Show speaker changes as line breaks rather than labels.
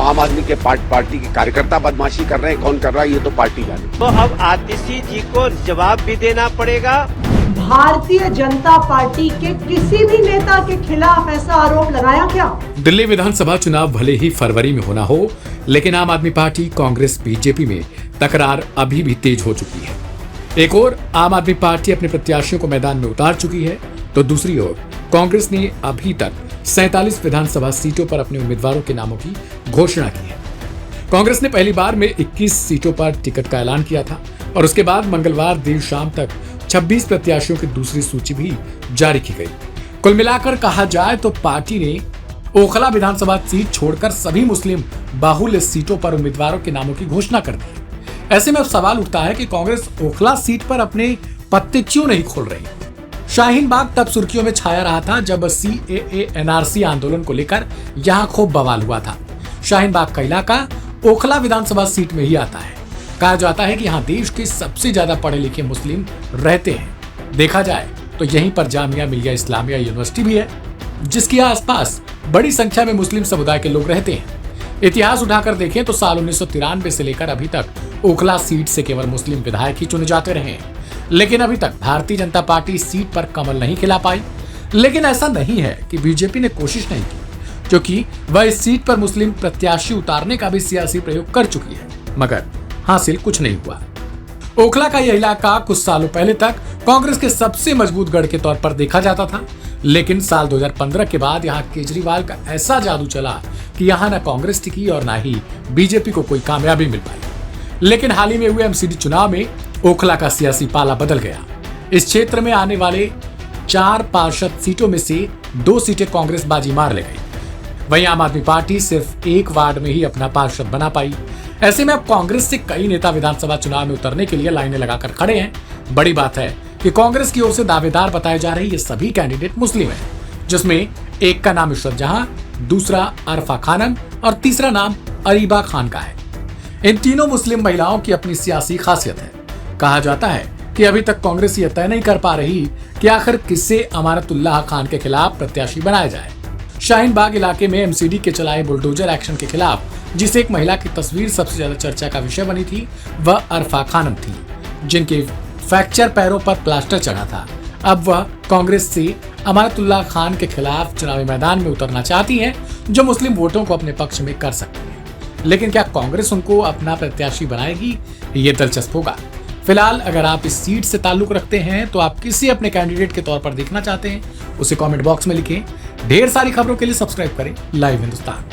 आम आदमी के पार्टी के कार्यकर्ता बदमाशी कर रहे हैं, कौन कर रहा है ये तो पार्टी जाने।
तो अब आतिशी जी को जवाब भी देना पड़ेगा।
भारतीय जनता पार्टी के किसी भी नेता के खिलाफ ऐसा आरोप लगाया क्या?
दिल्ली विधानसभा चुनाव भले ही फरवरी में होना हो, लेकिन आम आदमी पार्टी, कांग्रेस, बीजेपी में तकरार अभी भी तेज हो चुकी है। एक ओर आम आदमी पार्टी अपने प्रत्याशियों को मैदान में उतार चुकी है, तो दूसरी ओर कांग्रेस ने अभी तक 47 विधानसभा सीटों पर अपने उम्मीदवारों के नामों की घोषणा की है। कांग्रेस ने पहली बार में 21 सीटों पर टिकट का ऐलान किया था और उसके बाद मंगलवार देर शाम तक 26 प्रत्याशियों की दूसरी सूची भी जारी की गई। कुल मिलाकर कहा जाए तो पार्टी ने ओखला विधानसभा सीट छोड़कर सभी मुस्लिम बाहुल्य सीटों पर उम्मीदवारों के नामों की घोषणा कर दी है। ऐसे में अब सवाल उठता है कि कांग्रेस ओखला सीट पर अपने पत्ते क्यों नहीं खोल रही। शाहीन बाग तब सुर्खियों में छाया रहा था जब CAA NRC आंदोलन को लेकर यहां खूब बवाल हुआ था। शाहीन बाग का इलाका ओखला विधानसभा सीट में ही आता है। कहा जाता है कि यहाँ देश के सबसे ज्यादा पढ़े लिखे मुस्लिम रहते हैं। देखा जाए तो यहीं पर जामिया मिलिया इस्लामिया यूनिवर्सिटी भी है, जिसके आसपास बड़ी संख्या में मुस्लिम समुदाय के लोग रहते हैं। इतिहास उठाकर देखें तो साल 1993 से लेकर अभी तक ओखला सीट से केवल मुस्लिम विधायक ही चुने जाते रहे हैं, लेकिन अभी तक भारतीय जनता पार्टी सीट पर कमल नहीं खिला पाई। लेकिन ऐसा नहीं है कि बीजेपी ने कोशिश नहीं की, क्योंकि वह इस सीट पर मुस्लिम प्रत्याशी उतारने का भी सियासी प्रयोग कर चुकी है, मगर हासिल कुछ नहीं हुआ। ओखला का यह इलाका कुछ सालों पहले तक कांग्रेस के सबसे मजबूत गढ़ के तौर पर देखा जाता था, लेकिन साल 2015 के बाद यहाँ केजरीवाल का ऐसा जादू चला कि यहाँ न कांग्रेस टिकी और न ही बीजेपी को कोई कामयाबी मिल पाई। लेकिन हाल ही में हुए MCD चुनाव में ओखला का सियासी पाला बदल गया। इस क्षेत्र में आने वाले 4 पार्षद सीटों में से 2 सीटें कांग्रेस बाजी मार ले गई। वहीं आम आदमी पार्टी सिर्फ 1 वार्ड में ही अपना पार्षद बना पाई। ऐसे में अब कांग्रेस से कई नेता विधानसभा चुनाव में उतरने के लिए लाइनें लगाकर खड़े हैं। बड़ी बात है कि कांग्रेस की ओर से दावेदार बताए जा रहे ये सभी कैंडिडेट मुस्लिम हैं, जिसमें एक का नाम इशरत जहां, दूसरा अरफा खानम और तीसरा नाम अरीबा खान का है। इन तीनों मुस्लिम महिलाओं की अपनी सियासी खासियत है। कहा जाता है कि अभी तक कांग्रेस ये तय नहीं कर पा रही कि आखिर किसे अमानतुल्लाह खान के खिलाफ प्रत्याशी बनाया जाए। शाहीन बाग इलाके में MCD के चलाए बुलडोजर एक्शन के खिलाफ जिस एक महिला की तस्वीर सबसे ज्यादा चर्चा का विषय बनी थी, वह अरफा खानम थी, जिनके फ्रैक्चर पैरों पर प्लास्टर चढ़ा था। अब वह कांग्रेस से अमानतुल्लाह खान के खिलाफ चुनावी मैदान में उतरना चाहती हैं, जो मुस्लिम वोटों को अपने पक्ष में कर सकती है। लेकिन क्या कांग्रेस उनको अपना प्रत्याशी बनाएगी, ये दिलचस्प होगा। फिलहाल अगर आप इस सीट से ताल्लुक रखते हैं तो आप किसी अपने कैंडिडेट के तौर पर देखना चाहते हैं, उसे कमेंट बॉक्स में लिखें। ढेर सारी खबरों के लिए सब्सक्राइब करें लाइव हिंदुस्तान।